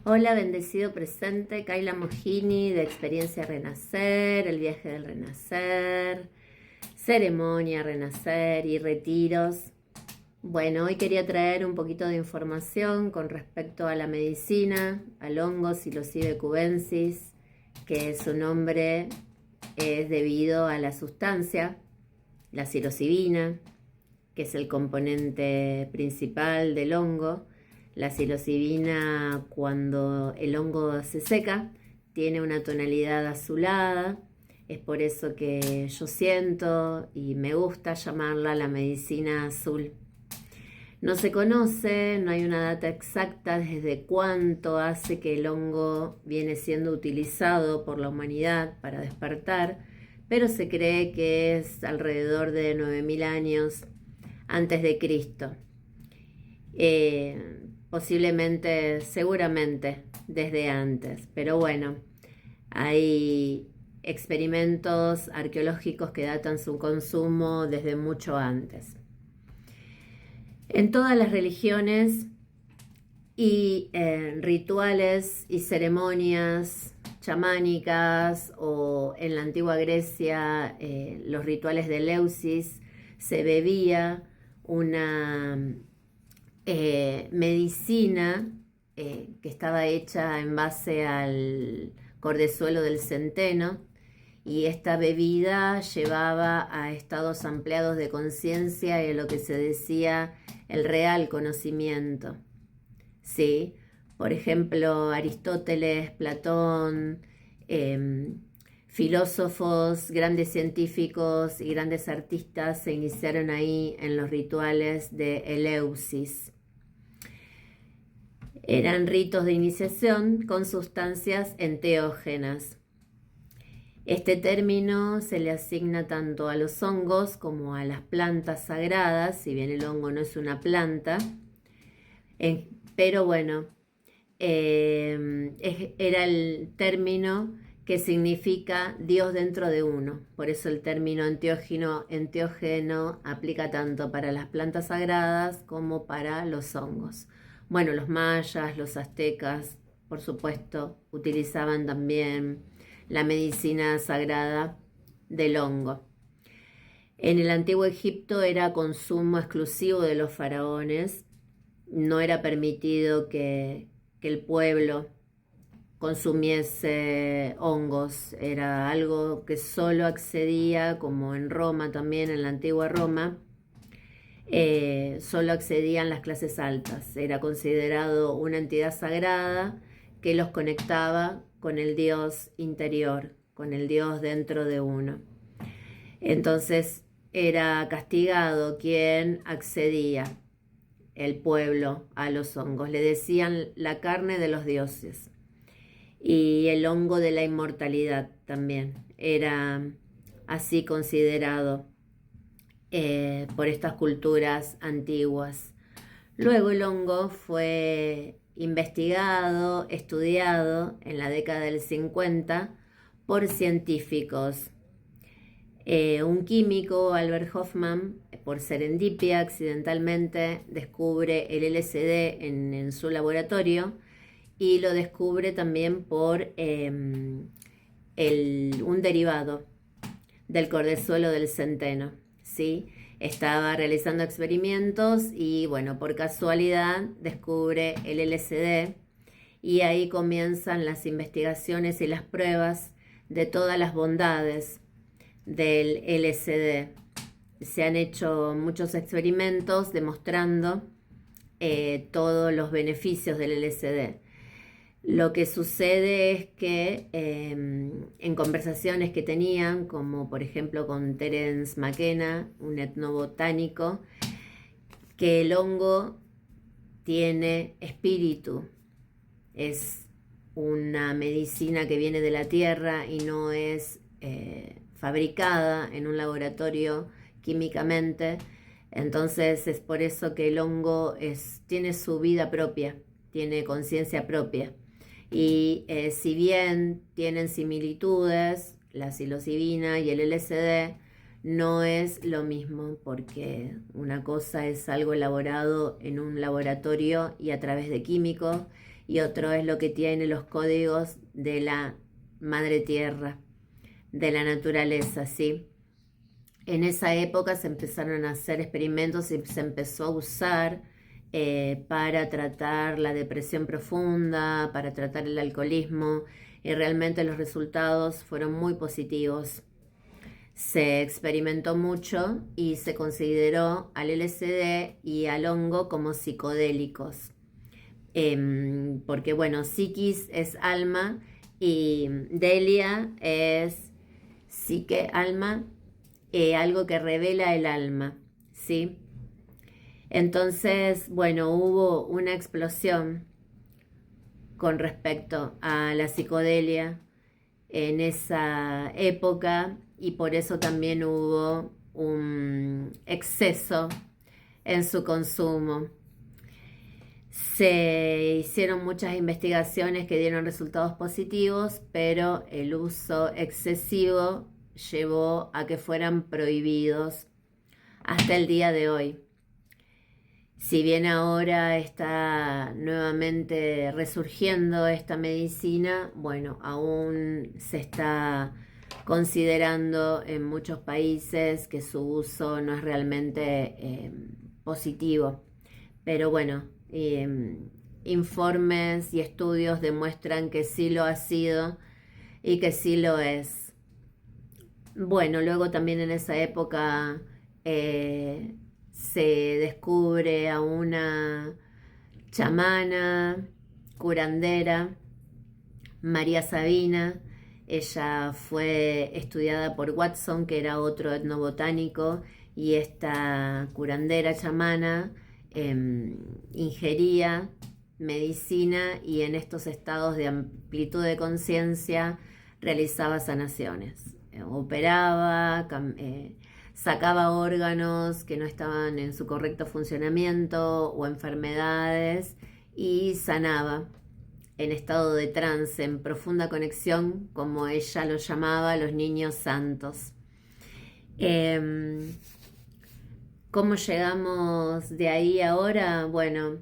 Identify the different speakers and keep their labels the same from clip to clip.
Speaker 1: Hola, bendecido presente, Kaila Mojini de Experiencia Renacer, el viaje del Renacer, ceremonia Renacer y retiros. Bueno, hoy quería traer un poquito de información con respecto a la medicina, al hongo Psilocybe cubensis, que su nombre es debido a la sustancia, la psilocibina, que es el componente principal del hongo. La psilocibina, cuando el hongo se seca, tiene una tonalidad azulada. Es por eso que yo siento y me gusta llamarla la medicina azul. No se conoce, no hay una data exacta desde cuánto hace que el hongo viene siendo utilizado por la humanidad para despertar, pero se cree que es alrededor de 9000 años antes de Cristo. Posiblemente, seguramente desde antes, pero bueno, hay experimentos arqueológicos que datan su consumo desde mucho antes. En todas las religiones y rituales y ceremonias chamánicas, o en la antigua Grecia los rituales de Eleusis, se bebía una medicina que estaba hecha en base al cordezuelo del centeno, y esta bebida llevaba a estados ampliados de conciencia y a lo que se decía el real conocimiento. ¿Sí? Por ejemplo, Aristóteles, Platón, filósofos, grandes científicos y grandes artistas se iniciaron ahí en los rituales de Eleusis. Eran ritos de iniciación con sustancias enteógenas. Este término se le asigna tanto a los hongos como a las plantas sagradas, si bien el hongo no es una planta, pero bueno, era el término que significa Dios dentro de uno. Por eso el término enteógeno aplica tanto para las plantas sagradas como para los hongos. Bueno, los mayas, los aztecas, por supuesto, utilizaban también la medicina sagrada del hongo. En el antiguo Egipto era consumo exclusivo de los faraones. No era permitido que el pueblo consumiese hongos. Era algo que solo accedía, como en Roma también, en la antigua Roma, solo accedían las clases altas. Era considerado una entidad sagrada que los conectaba con el Dios interior, con el Dios dentro de uno. Entonces era castigado quien accedía, el pueblo, a los hongos. Le decían la carne de los dioses. Y el hongo de la inmortalidad también era así considerado por estas culturas antiguas. Luego el hongo fue investigado, estudiado en la década del 50 por científicos. Un químico, Albert Hofmann, por serendipia, accidentalmente descubre el LSD en su laboratorio, y lo descubre también por un derivado del cordezuelo del centeno. ¿Sí? Estaba realizando experimentos y, bueno, por casualidad descubre el LSD, y ahí comienzan las investigaciones y las pruebas de todas las bondades del LSD. Se han hecho muchos experimentos demostrando todos los beneficios del LSD. Lo que sucede es que en conversaciones que tenían, como por ejemplo con Terence McKenna, un etnobotánico, que el hongo tiene espíritu, es una medicina que viene de la tierra y no es fabricada en un laboratorio químicamente. Entonces es por eso que el hongo tiene su vida propia, tiene conciencia propia. Y si bien tienen similitudes, la psilocibina y el LSD, no es lo mismo, porque una cosa es algo elaborado en un laboratorio y a través de químicos, y otro es lo que tiene los códigos de la madre tierra, de la naturaleza, ¿sí? En esa época se empezaron a hacer experimentos y se empezó a usar para tratar la depresión profunda, para tratar el alcoholismo, y realmente los resultados fueron muy positivos. Se experimentó mucho y se consideró al LSD y al hongo como psicodélicos. Porque bueno, psiquis es alma y delia es psique, alma, algo que revela el alma, ¿sí? Entonces, bueno, hubo una explosión con respecto a la psicodelia en esa época y por eso también hubo un exceso en su consumo. Se hicieron muchas investigaciones que dieron resultados positivos, pero el uso excesivo llevó a que fueran prohibidos hasta el día de hoy. Si bien ahora está nuevamente resurgiendo esta medicina, bueno, aún se está considerando en muchos países que su uso no es realmente positivo. Pero bueno, informes y estudios demuestran que sí lo ha sido y que sí lo es. Bueno, luego también en esa época se descubre a una chamana, curandera, María Sabina. Ella fue estudiada por Watson, que era otro etnobotánico, y esta curandera chamana ingería medicina y en estos estados de amplitud de conciencia realizaba sanaciones. Operaba, sacaba órganos que no estaban en su correcto funcionamiento o enfermedades y sanaba en estado de trance, en profunda conexión, como ella lo llamaba, los niños santos. ¿Cómo llegamos de ahí ahora? Bueno,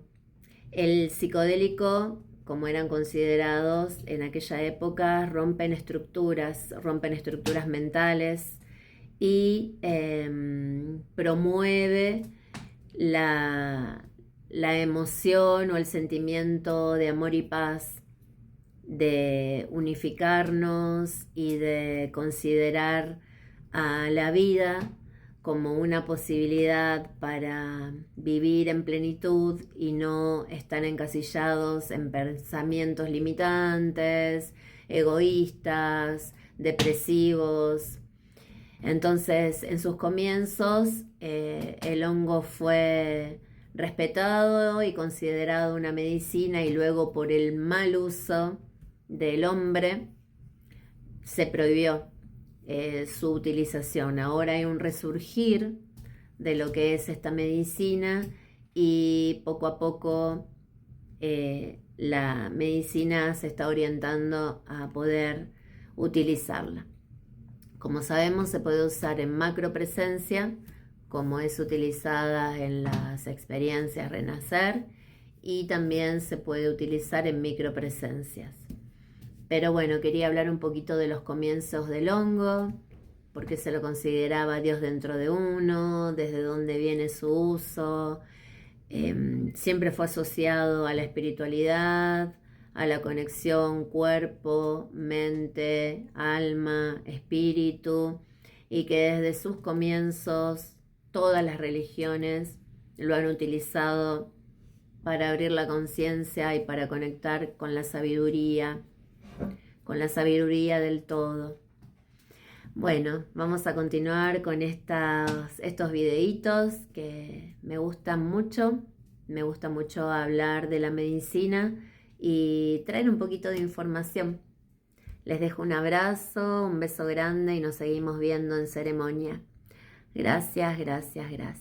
Speaker 1: el psicodélico, como eran considerados en aquella época, rompen estructuras mentales y promueve la emoción o el sentimiento de amor y paz, de unificarnos y de considerar a la vida como una posibilidad para vivir en plenitud y no estar encasillados en pensamientos limitantes, egoístas, depresivos. Entonces, en sus comienzos, el hongo fue respetado y considerado una medicina y luego por el mal uso del hombre se prohibió su utilización. Ahora hay un resurgir de lo que es esta medicina y poco a poco la medicina se está orientando a poder utilizarla. Como sabemos, se puede usar en macropresencia, como es utilizada en las experiencias Renacer, y también se puede utilizar en micropresencias. Pero bueno, quería hablar un poquito de los comienzos del hongo, porque se lo consideraba Dios dentro de uno, desde dónde viene su uso. Siempre fue asociado a la espiritualidad, a la conexión cuerpo, mente, alma, espíritu, y que desde sus comienzos todas las religiones lo han utilizado para abrir la conciencia y para conectar con la sabiduría del todo. Bueno, vamos a continuar con estos videitos que me gustan mucho. Me gusta mucho hablar de la medicina y traer un poquito de información. Les dejo un abrazo, un beso grande y nos seguimos viendo en ceremonia. Gracias, gracias, gracias.